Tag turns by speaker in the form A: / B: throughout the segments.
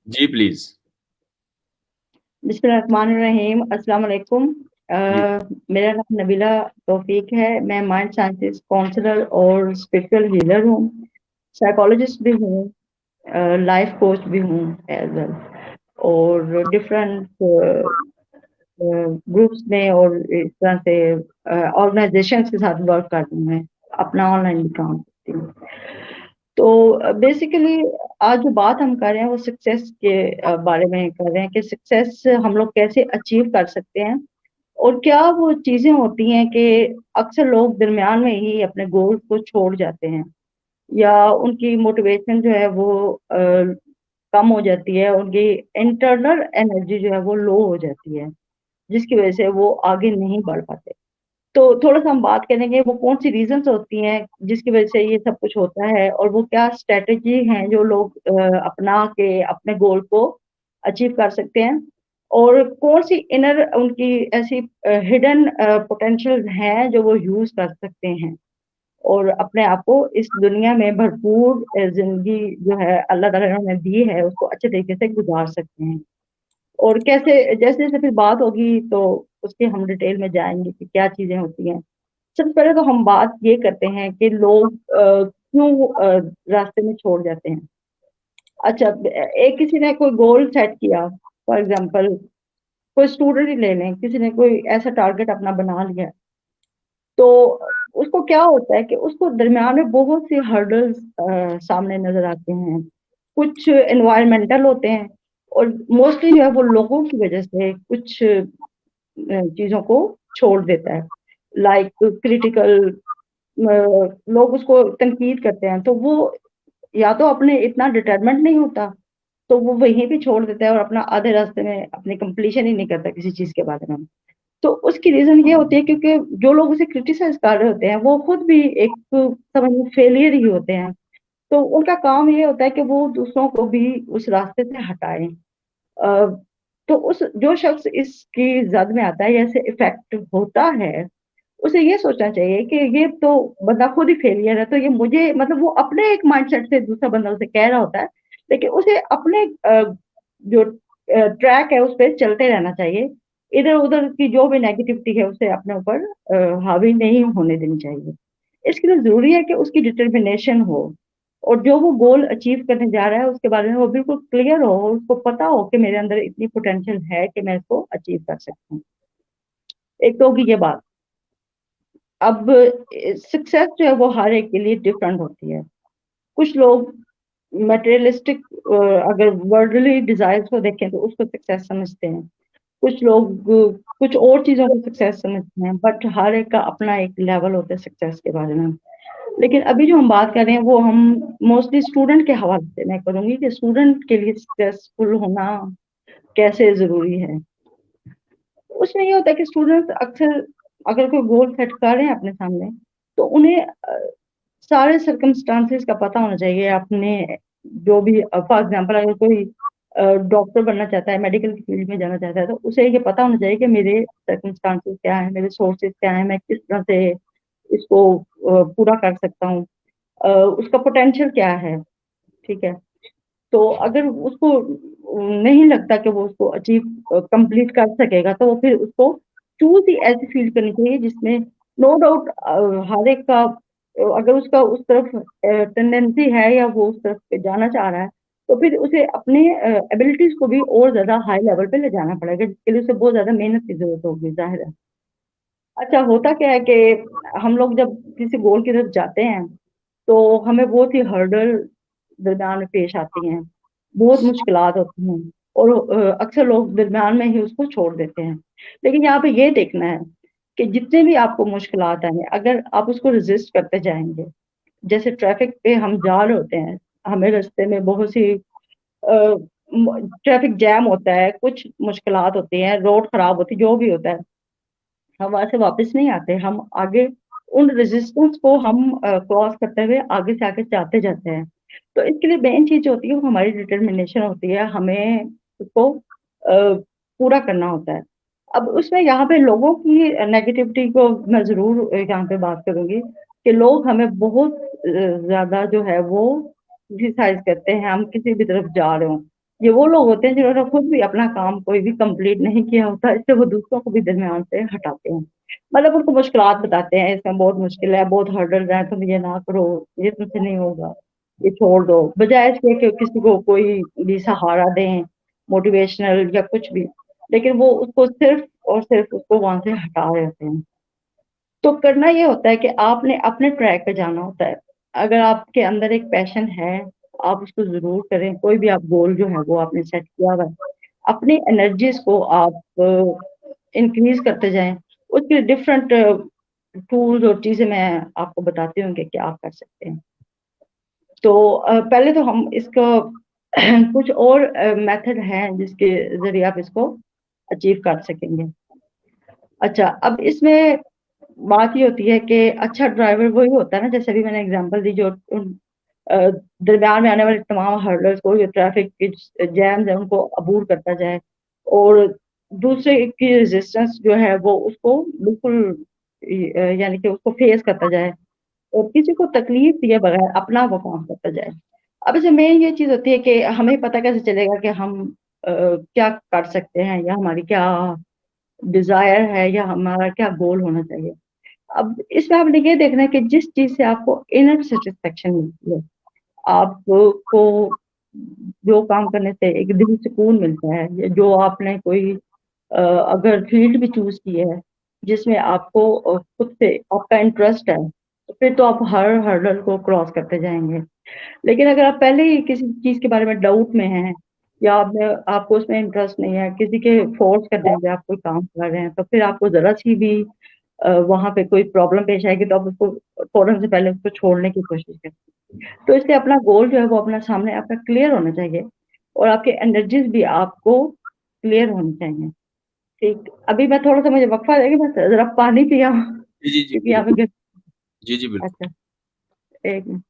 A: जी, please.
B: बिस्मिल्लाहिर्रहमानिर्रहीम, अस्सलाम वालेकुम।
A: जी,
B: मेरा नाम नबीला तौफीक है। मैं माइंड साइंटिस्ट काउंसलर और स्पिरिचुअल हीलर हूँ, साइकोलॉजिस्ट भी हूँ, लाइफ कोच भी हूँ एज वेल। और डिफरेंट ग्रुप्स में और इस तरह से ऑर्गेनाइजेशंस के साथ वर्क करती हूँ। मैं अपना ऑनलाइन भी काम करती हूँ। तो बेसिकली आज जो बात हम कर रहे हैं वो सक्सेस के बारे में कर रहे हैं कि सक्सेस हम लोग कैसे अचीव कर सकते हैं और क्या वो चीजें होती हैं कि अक्सर लोग दरमियान में ही अपने गोल को छोड़ जाते हैं या उनकी मोटिवेशन जो है वो कम हो जाती है, उनकी इंटरनल एनर्जी जो है वो लो हो जाती है, जिसकी वजह से वो आगे नहीं बढ़ पाते। तो थोड़ा सा हम बात करेंगे वो कौन सी रीजंस होती हैं जिसकी वजह से ये सब कुछ होता है और वो क्या स्ट्रेटेजी हैं जो लोग अपना के अपने गोल को अचीव कर सकते हैं और कौन सी इनर उनकी ऐसी हिडन पोटेंशियल हैं जो वो यूज कर सकते हैं और अपने आप को इस दुनिया में भरपूर जिंदगी जो है अल्लाह ताला ने उन्हें दी है उसको अच्छे तरीके से गुजार सकते हैं। और कैसे जैसे जैसे फिर बात होगी तो उसके हम डिटेल में जाएंगे कि क्या चीजें होती हैं। सबसे पहले तो हम बात ये करते हैं कि लोग क्यों रास्ते में छोड़ जाते हैं। अच्छा, एक किसी ने कोई गोल सेट किया, फॉर एग्जांपल कोई स्टूडेंट ही ले लें, किसी ने कोई ऐसा टारगेट अपना बना लिया, तो उसको क्या होता है कि उसको दरमियान में बहुत सी हर्डल्स सामने नजर आते हैं। कुछ एनवायरमेंटल होते हैं और मोस्टली जो है वो लोगों की वजह से कुछ चीजों को छोड़ देता है। लाइक क्रिटिकल लोग उसको तनकीद करते हैं, तो वो या तो अपने इतना डिटरमेंट नहीं होता, तो वो वहीं पे छोड़ देता है और अपना आधे रास्ते में अपनी कंप्लीशन ही नहीं करता किसी चीज के बारे में। तो उसकी रीजन ये होती है क्योंकि जो लोग उसे क्रिटिसाइज कर रहे होते हैं वो खुद भी एक समझ में फेलियर ही होते हैं। तो उनका काम ये होता है कि वो दूसरों को भी उस रास्ते से हटाएं। अ, तो उस जो शख्स इसकी जद में आता है या इसे इफेक्ट होता है, उसे ये सोचना चाहिए कि ये तो बंदा खुद ही फेलियर है, तो ये मुझे मतलब वो अपने एक माइंडसेट से दूसरा बंदा उसे कह रहा होता है, लेकिन उसे अपने जो ट्रैक है उस पर चलते रहना चाहिए। इधर उधर की जो भी नेगेटिविटी है उसे अपने ऊपर हावी नहीं होने देनी चाहिए। इसके लिए जरूरी है कि उसकी डिटर्मिनेशन हो और जो वो गोल अचीव करने जा रहा है उसके बारे में वो बिल्कुल क्लियर हो, उसको पता हो कि मेरे अंदर इतनी पोटेंशियल है कि मैं इसको अचीव कर सकता हूँ। एक तो होगी ये बात। अब सक्सेस जो है वो हर एक के लिए डिफरेंट होती है। कुछ लोग मटेरियलिस्टिक अगर वर्ल्डली डिजायर्स को देखें तो उसको सक्सेस समझते हैं। कुछ लोग कुछ और चीजों को सक्सेस समझते हैं, बट हर एक का अपना एक लेवल होता है सक्सेस के बारे में। लेकिन अभी जो हम बात कर रहे हैं वो हम मोस्टली स्टूडेंट के हवाले से मैं करूंगी कि स्टूडेंट के लिए सक्सेसफुल होना कैसे जरूरी है। उसमें ये होता है कि स्टूडेंट्स अक्सर अगर कोई गोल सेट कर रहे हैं अपने सामने, तो उन्हें सारे सर्कमस्टांसेस का पता होना चाहिए अपने। जो भी फॉर एग्जांपल अगर कोई डॉक्टर बनना चाहता है, मेडिकल फील्ड में जाना चाहता है, तो उसे ये पता होना चाहिए कि मेरे सर्कमस्टांसेस क्या है, मेरे सोर्सेज क्या है, मैं किस तरह से इसको पूरा कर सकता हूँ, उसका पोटेंशियल क्या है। ठीक है। तो अगर उसको नहीं लगता कि वो उसको अचीव कंप्लीट कर सकेगा, तो वो फिर उसको चूज ही ऐसी फील्ड करनी चाहिए जिसमें नो डाउट हर एक का अगर उसका उस तरफ टेंडेंसी है या वो उस तरफ पे जाना चाह रहा है, तो फिर उसे अपने एबिलिटीज को भी और ज्यादा हाई लेवल पे ले जाना पड़ेगा, जिसके लिए उसे बहुत ज्यादा मेहनत की जरूरत होगी, जाहिर है। अच्छा, होता क्या है कि हम लोग जब किसी गोल की तरफ जाते हैं तो हमें बहुत ही हर्डल दरम्यान में पेश आती हैं, बहुत मुश्किलात होती हैं और अक्सर लोग दरम्यान में ही उसको छोड़ देते हैं। लेकिन यहाँ पे ये देखना है कि जितने भी आपको मुश्किलात आए अगर आप उसको रेजिस्ट करते जाएंगे, जैसे ट्रैफिक पे हम जा रहे होते हैं, हमें रास्ते में बहुत सी ट्रैफिक जैम होता है, कुछ मुश्किलात होती हैं, रोड खराब होती है, जो भी होता है, हम वहां से वापस नहीं आते, हम आगे उन रेजिस्टेंस को हम क्रॉस करते हुए आगे से आगे जाते जाते हैं। तो इसके लिए मेन चीज होती है वो हमारी डिटर्मिनेशन होती है, हमें उसको पूरा करना होता है। अब उसमें यहाँ पे लोगों की नेगेटिविटी को मैं जरूर यहाँ पे बात करूंगी कि लोग हमें बहुत ज्यादा जो है वो क्रिटिसाइज करते हैं हम किसी भी तरफ जा रहे हो। ये वो लोग होते हैं जिन्होंने खुद भी अपना काम कोई भी कंप्लीट नहीं किया होता, इसलिए वो दूसरों को भी दरमियान से हटाते हैं। मतलब उनको मुश्किलात बताते हैं, इसमें बहुत मुश्किल है, बहुत हर्डल है, तुम ये ना करो, ये तुमसे नहीं होगा, ये छोड़ दो, बजाय इसके कि किसी को कोई भी सहारा दें, मोटिवेशनल या कुछ भी। लेकिन वो उसको सिर्फ और सिर्फ उसको वहां से हटा देते हैं। तो करना ये होता है कि आपने अपने ट्रैक पे जाना होता है। अगर आपके अंदर एक पैशन है, आप उसको ज़रूर करें। कोई भी आप गोल जो है वो आपने सेट किया हुआ है, अपनी एनर्जीज़ को आप इंक्रीज़ करते जाएँ। उसके डिफरेंट टूल्स और चीज़ें मैं आपको बताती हूँ कि क्या आप कर सकते हैं। तो पहले तो हम इसका कुछ और मेथड हैं जिसके ज़रिए आप इसको अचीव कर सकेंगे। अच्छा, अब इसमें बात ये होती है कि अच्छा ड्राइवर वही होता है ना, जैसे अभी मैंने एग्जांपल दी, जो उन अ, दरमियान में आने वाले तमाम हर्डल्स को, जो ट्रैफिक के जैम्स हैं उनको अबूर करता जाए, और दूसरे की रेजिस्टेंस जो है वो उसको बिल्कुल यानी कि उसको फेस करता जाए, और किसी को तकलीफ दिए बगैर अपना वो काम करता जाए। अब इसमें मेन ये चीज होती है कि हमें पता कैसे चलेगा कि हम क्या कर सकते हैं, या हमारी क्या डिजायर है, या हमारा क्या गोल होना चाहिए। अब इसमें आपने ये देखना है कि जिस चीज से आपको इनर सेटिस्फेक्शन मिलती है, आपको जो काम करने से एक दिल सुकून मिलता है, या जो आपने कोई अगर फील्ड भी चूज की है जिसमें आपको खुद से आपका इंटरेस्ट है, तो फिर तो आप हर हर्डल को क्रॉस करते जाएंगे। लेकिन अगर आप पहले ही किसी चीज के बारे में डाउट में हैं, या आपको उसमें इंटरेस्ट नहीं है, किसी के फोर्स करने पे आप कोई काम कर रहे हैं, तो फिर आपको जरा सी भी वहां पे कोई प्रॉब्लम पेश आएगी तो आप उसको फौरन से पहले उसको छोड़ने की कोशिश करें। तो इसलिए अपना गोल जो है वो अपना सामने आपका क्लियर होना चाहिए, और आपके एनर्जीज भी आपको क्लियर होनी चाहिए। ठीक, अभी मैं थोड़ा सा, मुझे वक्फा देगी, मैं जरा पानी पिया
A: जी, जी, जी,
B: क्योंकि यहाँ
A: बिल्कुल।
B: पे
A: जी, जी, बिल्कुल।
B: अच्छा, एक मिनट।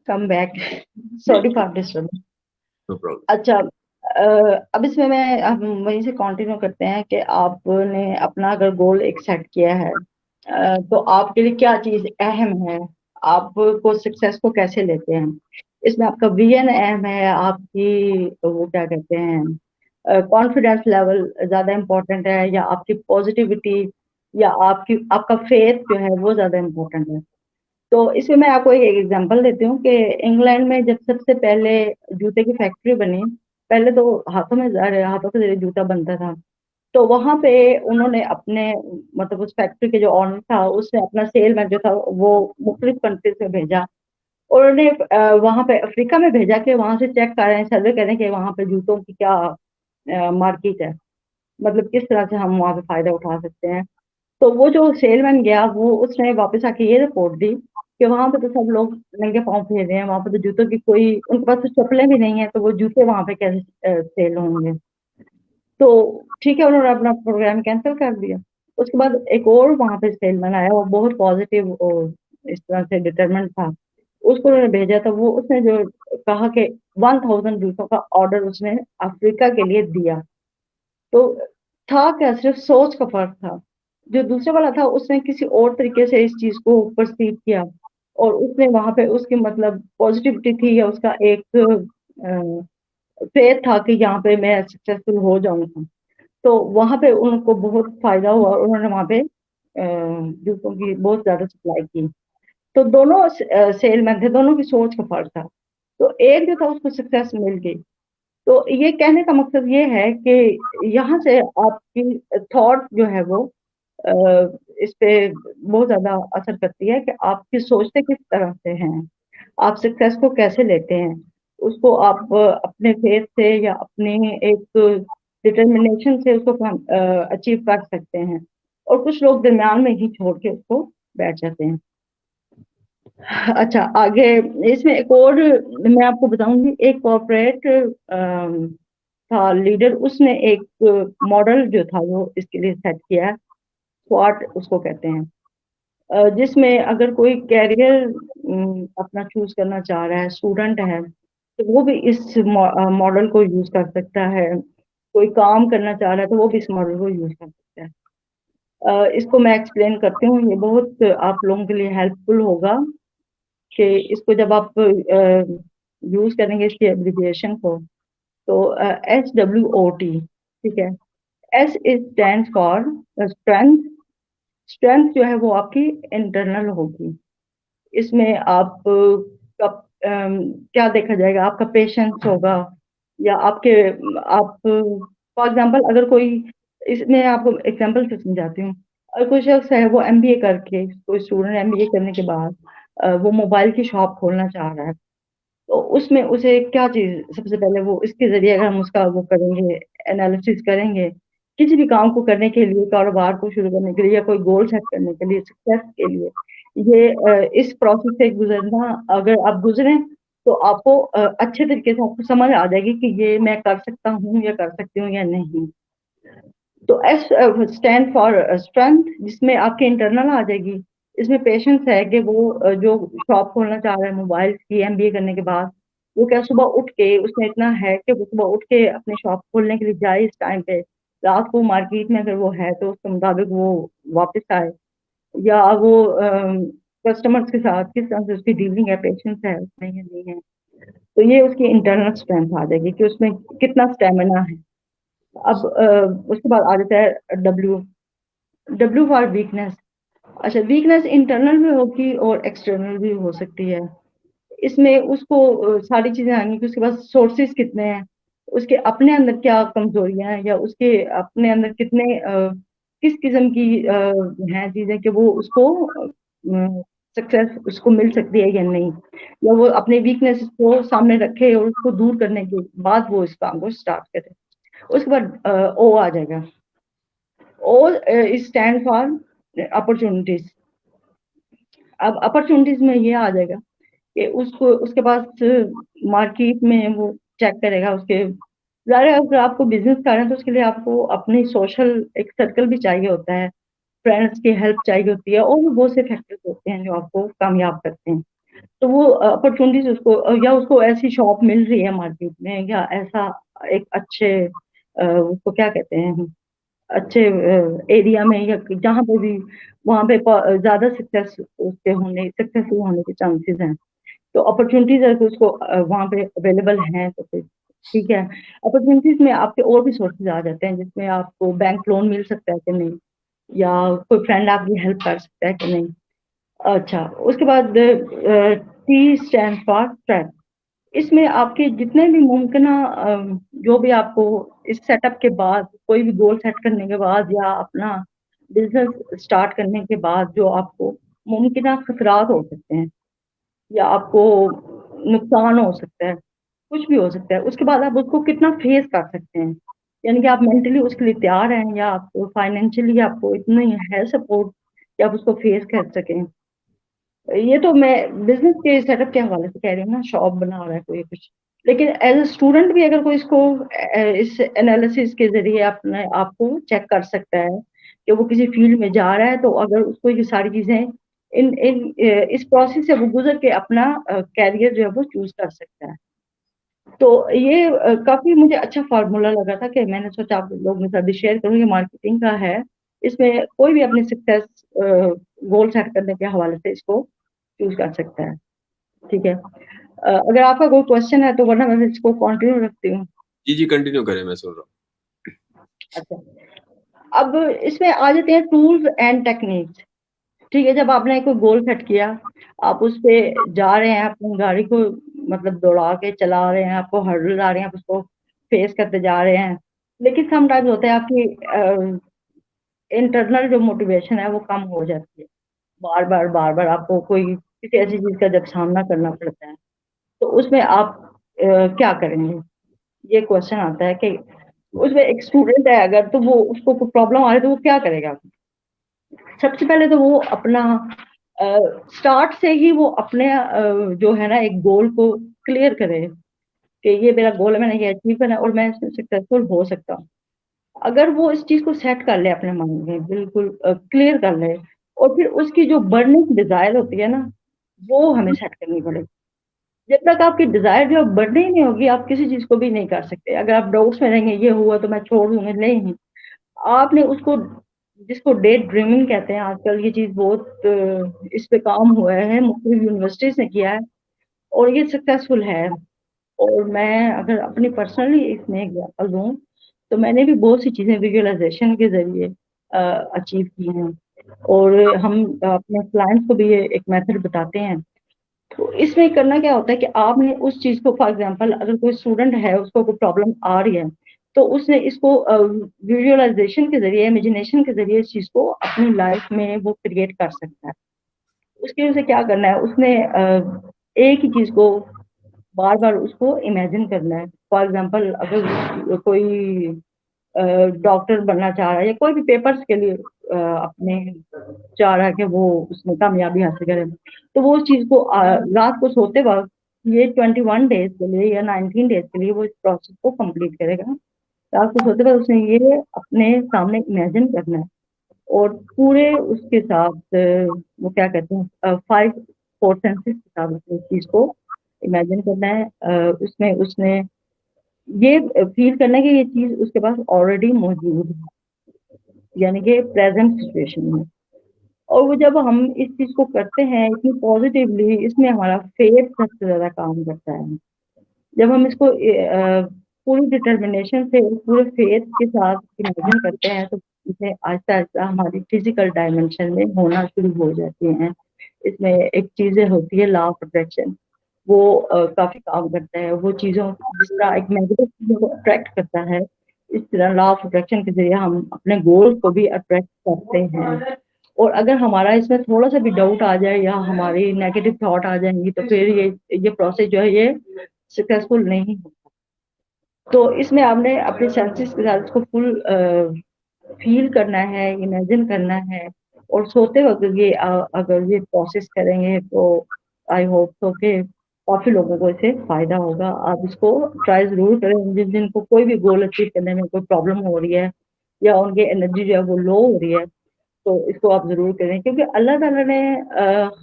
B: कम बैक,
A: जी,
B: सॉरी
A: जी,
B: फॉर डिस्टर्ब।
A: No problem.
B: अच्छा, अब इसमें मैं हम वहीं से कंटिन्यू करते हैं कि आपने अपना अगर गोल एक सेट किया है, तो आपके लिए क्या चीज अहम है, आपको सक्सेस को कैसे लेते हैं। इसमें आपका विजन अहम है, आपकी वो क्या कहते हैं कॉन्फिडेंस लेवल ज्यादा इम्पोर्टेंट है, या आपकी पॉजिटिविटी, या आपकी आपका फेथ जो है वो ज्यादा इम्पोर्टेंट है। तो इसमें मैं आपको एक एग्जांपल देती हूँ कि इंग्लैंड में जब सबसे पहले जूते की फैक्ट्री बनी, पहले तो हाथों में हाथों के जरिए जूता बनता था। तो वहां पे उन्होंने अपने, मतलब उस फैक्ट्री के जो ऑनर था उसने अपना सेलमैन जो था वो मुख्तलिफ कंट्रीज में भेजा, और उन्होंने वहां पे अफ्रीका में भेजा कि वहां से चेक कर रहे हैं, सर्वे करें कि वहां पे जूतों की क्या मार्केट है, मतलब किस तरह से हम वहां पे फायदा उठा सकते हैं। तो वो जो सेलमैन गया, वो उसने वापस आके ये रिपोर्ट दी कि वहां पे तो सब लोग नंगे पाँव फिर रहे हैं, वहां पे तो जूतों की कोई, उनके पास तो चप्पलें भी नहीं है, तो वो जूते वहां पे कैसे सेल होंगे। तो ठीक है, उन्होंने अपना प्रोग्राम कैंसिल कर दिया। उसके बाद एक और वहां पे सेलमैन आया, वो बहुत पॉजिटिव और इस तरह से डिटरमेंट था। उसको उन्होंने भेजा, तो वो उसने जो कहा कि 1000 जूतों का ऑर्डर उसने अफ्रीका के लिए दिया। तो था क्या, सिर्फ सोच का फर्क था। जो दूसरे वाला था उसने किसी और तरीके से इस चीज को परसीव किया, और उसने वहां पे उसकी मतलब पॉजिटिविटी थी, या उसका एक फेथ था कि यहाँ पे मैं सक्सेसफुल हो जाऊंगा। तो वहां पे उनको बहुत फायदा हुआ, और उन्होंने वहां पे जूतों की बहुत ज्यादा सप्लाई की। तो दोनों सेलमैन थे, दोनों की सोच का फर्क था। तो एक जो था उसको सक्सेस मिल गई। तो ये कहने का मकसद ये है कि यहाँ से आपकी थॉट जो है वो इस पे बहुत ज्यादा असर करती है कि आपकी सोचते किस तरह से हैं, आप सक्सेस को कैसे लेते हैं, उसको आप अपने फेथ से या अपने एक डिटर्मिनेशन से उसको अचीव कर सकते हैं। और कुछ लोग दरम्यान में ही छोड़ के उसको बैठ जाते हैं। अच्छा, आगे इसमें एक और मैं आपको बताऊंगी। एक कॉर्पोरेट था लीडर, उसने एक मॉडल जो था वो इसके लिए सेट किया है, स्वाट उसको कहते हैं। जिसमें अगर कोई कैरियर अपना चूज करना चाह रहा है, स्टूडेंट है, तो वो भी इस मॉडल को यूज कर सकता है। कोई काम करना चाह रहा है तो वो भी इस मॉडल को यूज कर सकता है। इसको मैं एक्सप्लेन करती हूँ, ये बहुत आप लोगों के लिए हेल्पफुल होगा कि इसको जब आप यूज करेंगे इसकी एब्रिविएशन को। तो SWOT, ठीक है। S is stand for strength. Strength जो है वो आपकी इंटरनल होगी। इसमें आप क्या देखा जाएगा, आपका पेशेंस होगा, या आपके आप फॉर एग्जांपल अगर कोई, इसमें आपको एग्जांपल से समझाती हूँ। अगर कोई शख्स है वो एमबीए करके, कोई स्टूडेंट एमबीए करने के बाद वो मोबाइल की शॉप खोलना चाह रहा है, तो उसमें उसे क्या चीज सबसे पहले, वो इसके जरिए अगर हम उसका वो करेंगे, एनालिसिस करेंगे, किसी भी काम को करने के लिए, कारोबार को शुरू करने के लिए या कोई गोल सेट करने के लिए, सक्सेस के लिए, ये इस प्रोसेस से गुजरना अगर आप गुजरे तो आपको अच्छे तरीके से आपको समझ आ जाएगी कि ये मैं कर सकता हूँ या कर सकती हूँ या नहीं। तो एस स्टैंड फॉर स्ट्रेंथ, जिसमें आपके इंटरनल आ जाएगी। इसमें पेशेंस है कि वो जो शॉप खोलना चाह रहा है मोबाइल की एमबीए करने के बाद, वो क्या सुबह उठ के, उसमें इतना है कि वो सुबह उठ के अपनी शॉप खोलने के लिए जाए इस टाइम पे, रात को मार्केट में अगर वो है तो उसके मुताबिक वो वापस आए, या वो कस्टमर्स के साथ किस तरह से उसकी डीलिंग है, पेशेंस है उसमें या नहीं है। तो ये उसकी इंटरनल स्ट्रेंथ आ जाएगी कि उसमें कितना स्टेमिना है। अब उसके बाद आ जाता है डब्ल्यू। W for weakness. अच्छा, वीकनेस इंटरनल भी होगी और एक्सटर्नल भी हो सकती है। इसमें उसको सारी चीजें आएंगी कि उसके पास सोर्सेस कितने हैं, उसके अपने अंदर क्या कमजोरियां हैं, या उसके अपने अंदर कितने किस किस्म की हैं चीजें कि वो उसको सक्सेस उसको मिल सकती है या नहीं, या वो अपने वीकनेस को सामने रखे और उसको दूर करने के बाद वो इस काम को स्टार्ट करे। उसके बाद ओ आ जाएगा। O is stand for opportunities. अब अपॉर्चुनिटीज में ये आ जाएगा कि उसको उसके पास मार्केट में वो चेक करेगा उसके, ज़ाहिर है अगर आपको बिजनेस कर रहे हैं तो उसके लिए आपको अपनी सोशल एक सर्कल भी चाहिए होता है, फ्रेंड्स की हेल्प चाहिए होती है, और भी बहुत से फैक्टर्स होते हैं जो आपको कामयाब करते हैं। तो वो अपॉर्चुनिटीज उसको, या उसको ऐसी शॉप मिल रही है मार्केट में, या ऐसा एक अच्छे उसको क्या कहते हैं, अच्छे एरिया में, या जहाँ पे भी, वहाँ पे ज्यादा सक्सेस उसके होने, सक्सेसफुल होने के चांसेस हैं। तो अपॉर्चुनिटीज अगर उसको वहाँ पे अवेलेबल हैं तो फिर ठीक है। अपॉर्चुनिटीज में आपके और भी सोर्सेज आ जाते हैं, जिसमें आपको बैंक लोन मिल सकता है कि नहीं, या कोई फ्रेंड आपकी हेल्प कर सकता है कि नहीं। अच्छा, उसके बाद टी स्टैंड फॉर ट्रैक। इसमें आपके जितने भी मुमकिन जो भी आपको इस सेटअप के बाद, कोई भी गोल सेट करने के बाद, या अपना बिजनेस स्टार्ट करने के बाद जो आपको मुमकिन खतरात हो सकते हैं, या आपको नुकसान हो सकता है, कुछ भी हो सकता है, उसके बाद आप उसको कितना फेस कर सकते हैं, यानी कि आप मेंटली उसके लिए तैयार हैं, या आपको फाइनेंशियली आपको इतनी है सपोर्ट कि आप उसको फेस कर सकें। ये तो मैं बिजनेस के सेटअप के हवाले से कह रही हूँ ना, शॉप बना रहा है कोई कुछ। लेकिन एज ए स्टूडेंट भी अगर कोई इसको इस एनालिसिस के जरिए अपने आप को चेक कर सकता है कि वो किसी फील्ड में जा रहा है, तो अगर उसको ये सारी चीजें इन इन इस प्रोसेस से वो गुजर के अपना कैरियर जो है वो चूज कर सकता है। तो ये काफी मुझे अच्छा फार्मूला लगा था कि मैंने सोचा आप लोग मेरे साथ शेयर करूँ। ये मार्केटिंग का है, इसमें कोई भी अपनी सक्सेस गोल सेट करने के हवाले से इसको चूज कर सकता है। ठीक है। अगर आपका कोई क्वेश्चन है तो, वरना मैं इसको कंटिन्यू रखती हूँ।
A: जी जी, कंटिन्यू करें, मैं सुन रहा हूँ।
B: अच्छा, अब इसमें आ जाते हैं टूल्स एंड टेक्निक्स। ठीक है, जब आपने कोई गोल सेट किया, आप उस पे जा रहे हैं, अपनी गाड़ी को मतलब दौड़ा के चला रहे हैं, आपको हर्डल आ रहे हैं, आप उसको फेस करते जा रहे हैं। लेकिन समटाइम्स होता है आपकी इंटरनल जो मोटिवेशन है वो कम हो जाती है। बार बार आपको कोई किसी ऐसी चीज का जब सामना करना पड़ता है तो उसमें आप क्या करेंगे, ये क्वेश्चन आता है कि उसमें एक स्टूडेंट है अगर, तो वो उसको कोई प्रॉब्लम आ रही है तो वो क्या करेगा। सबसे पहले तो वो अपना स्टार्ट से ही वो अपने जो है ना एक गोल को क्लियर करे कि ये मेरा गोल है, मैंने ये अचीव करना है और मैं इसमें सक्सेसफुल हो सकता हूँ। अगर वो इस चीज को सेट कर ले अपने मन में, बिल्कुल क्लियर कर ले, और फिर उसकी जो बर्निंग डिजायर होती है ना, वो हमें सेट करनी पड़ेगी। जब तक आपकी डिजायर जो बढ़नी ही नहीं होगी, आप किसी चीज को भी नहीं कर सकते। अगर आप डाउट्स में रहेंगे ये हुआ तो मैं छोड़ दूंगी, नहीं, आपने उसको, जिसको डे ड्रीमिंग कहते हैं आजकल, ये चीज बहुत इस पे काम हुआ है, मुख्तलिफ यूनिवर्सिटीज ने किया है और ये सक्सेसफुल है। और मैं अगर अपनी पर्सनली इसमें एग्जाम्पल दूं तो मैंने भी बहुत सी चीजें विजुअलाइजेशन के जरिए अचीव की हैं। और हम अपने क्लाइंट्स को भी ये एक मेथड बताते हैं। तो इसमें करना क्या होता है कि आपने उस चीज को, फॉर एग्जांपल अगर कोई स्टूडेंट है उसको कोई प्रॉब्लम आ रही है, तो उसने इसको विजुअलाइजेशन के जरिए, इमेजिनेशन के जरिए इस चीज को अपनी लाइफ में वो क्रिएट कर सकता है। उसके लिए उसे क्या करना है, उसने एक ही चीज को बार बार उसको इमेजिन करना है। फॉर एग्जांपल अगर कोई डॉक्टर बनना चाह रहा है या कोई भी पेपर्स के लिए अपने चाह रहा है कि वो उसमें कामयाबी हासिल करे, तो वो उस चीज को रात को सोते वक्त ये 21 डेज के लिए या 19 डेज के लिए वो इस प्रोसेस को कंप्लीट करेगा। रात को सोते वक्त उसने ये अपने सामने इमेजिन करना है और पूरे उसके साथ वो क्या कहते हैं, 5 4 सेंसेस के साथ उसने इस चीज को इमेजिन करना है। उसमें उसने ये फील करना है कि ये चीज उसके पास ऑलरेडी मौजूद है, यानी कि प्रेजेंट सिचुएशन में। और वो जब हम इस चीज को करते हैं इतनी पॉजिटिवली, इसमें हमारा फेथ सबसे ज्यादा काम करता है। जब हम इसको पूरी डिटर्मिनेशन से, पूरे फेथ के साथ इमेजिन करते हैं, तो इसे आहिस्ता आहिस्ता हमारी फिजिकल डायमेंशन में होना शुरू हो जाती हैं। इसमें एक चीजें होती है, लॉ ऑफ अट्रैक्शन, वो काफी काम करता है। वो चीजों, जिस तरह एक नेगेटिव चीजों को अट्रैक्ट करता है, इस तरह लॉ ऑफ अट्रैक्शन के जरिए हम अपने गोल्स को भी अट्रैक्ट करते हैं। और अगर हमारा इसमें थोड़ा सा भी डाउट आ जाए या हमारी नेगेटिव थॉट आ जाएंगी, तो फिर ये प्रोसेस जो है ये सक्सेसफुल नहीं होता। तो इसमें आपने अपने सेंसेस के साथ इसको फुल फील करना है, इमेजिन करना है। और सोते वक्त ये अगर ये प्रोसेस करेंगे तो आई होप तो कि काफी लोगों को इससे फायदा होगा। आप इसको ट्राई जरूर करें। जिन जिनको कोई भी गोल अचीव करने में कोई प्रॉब्लम हो रही है या उनकी एनर्जी जो है वो लो हो रही है, तो इसको आप जरूर करें, क्योंकि अल्लाह ताला ने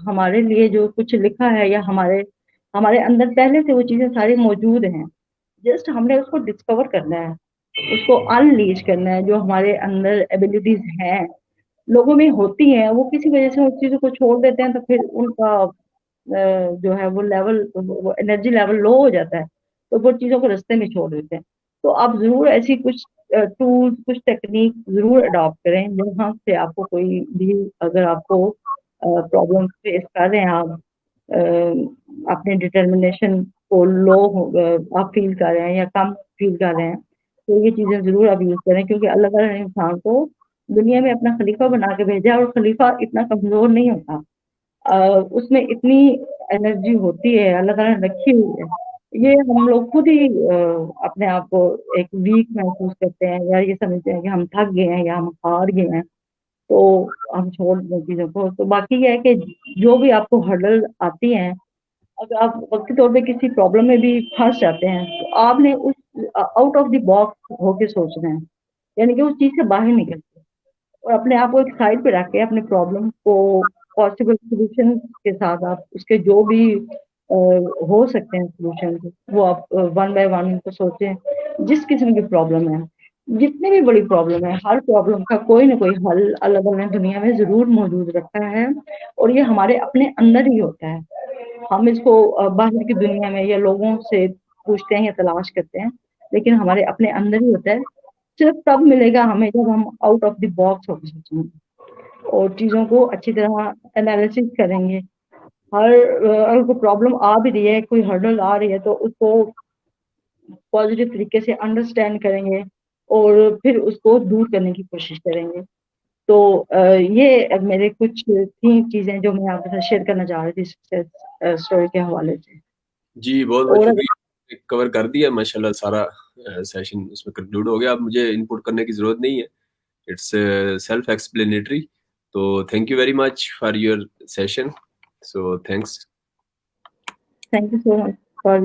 B: हमारे लिए जो कुछ लिखा है या हमारे हमारे अंदर पहले से वो चीजें सारी मौजूद हैं। जस्ट हमने उसको डिस्कवर करना है, उसको अनलीश करना है। जो हमारे अंदर एबिलिटीज हैं, लोगों में होती हैं, वो किसी वजह से उस चीजों को छोड़ देते हैं, तो फिर उनका जो है वो लेवल, वो एनर्जी लेवल लो हो जाता है, तो वो चीजों को रास्ते में छोड़ देते हैं। तो आप जरूर ऐसी कुछ टूल्स, कुछ टेक्निक जरूर अडॉप्ट करें जहाँ से आपको कोई भी, अगर आपको प्रॉब्लम फेस कर रहे हैं आप, अपने डिटर्मिनेशन को लो आप फील कर रहे हैं या कम फील कर रहे हैं, तो ये चीजें जरूर आप यूज करें। क्योंकि अल्लाह ताला ने इंसान को दुनिया में अपना खलीफा बना के भेजा है, और खलीफा इतना कमजोर नहीं होता। उसमें इतनी एनर्जी होती है, अल्लाह ताला ने रखी हुई है। ये हम लोग खुद ही अपने आप को एक वीक महसूस करते हैं या ये समझते हैं कि हम थक गए हैं या हम हार गए हैं, तो हम छोड़ दें चीजों को। तो बाकी ये है कि जो भी आपको हर्डल आती हैं, अगर आप वक्ती तौर पे किसी प्रॉब्लम में भी फंस जाते हैं, तो आपने उस आउट ऑफ द बॉक्स होके सोचना है, यानी कि उस चीज से बाहर निकल के, और अपने आप को एक साइड पे रख के अपने प्रॉब्लम को पॉसिबल सोल्यूशन के साथ आप उसके जो भी हो सकते हैं सोल्यूशन, वो आप वन बाय वन उनको सोचें। जिस किस्म की प्रॉब्लम है, जितनी भी बड़ी प्रॉब्लम है, हर प्रॉब्लम का कोई ना कोई हल अल्लाह ताला ने दुनिया में जरूर मौजूद रखा है, और ये हमारे अपने अंदर ही होता है। हम इसको बाहर की दुनिया में या लोगों से पूछते हैं या तलाश करते हैं, लेकिन हमारे अपने अंदर ही होता है। सिर्फ तब मिलेगा हमें जब हम आउट ऑफ द बॉक्स होकर सोचेंगे और चीजों को अच्छी तरह एनालिसिस करेंगे। अगर कोई प्रॉब्लम आ भी रही है, कोई हर्डल आ रही है, तो उसको पॉजिटिव तरीके से अंडरस्टैंड करेंगे और फिर उसको दूर करने की कोशिश करेंगे। तो ये मेरे कुछ थी चीजें जो मैं आपके साथ शेयर करना चाह रही थी सक्सेस स्टोरी के हवाले से।
A: जी, बहुत-बहुत
B: और
A: शुक्रिया। कवर कर दिया माशाल्लाह सारा सेशन उसमें कंक्लूड हो गया। अब मुझे इनपुट करने की ज़रूरत नहीं है। It's self explanatory. तो thank you very much for your session. So thanks.
B: Thank you so much for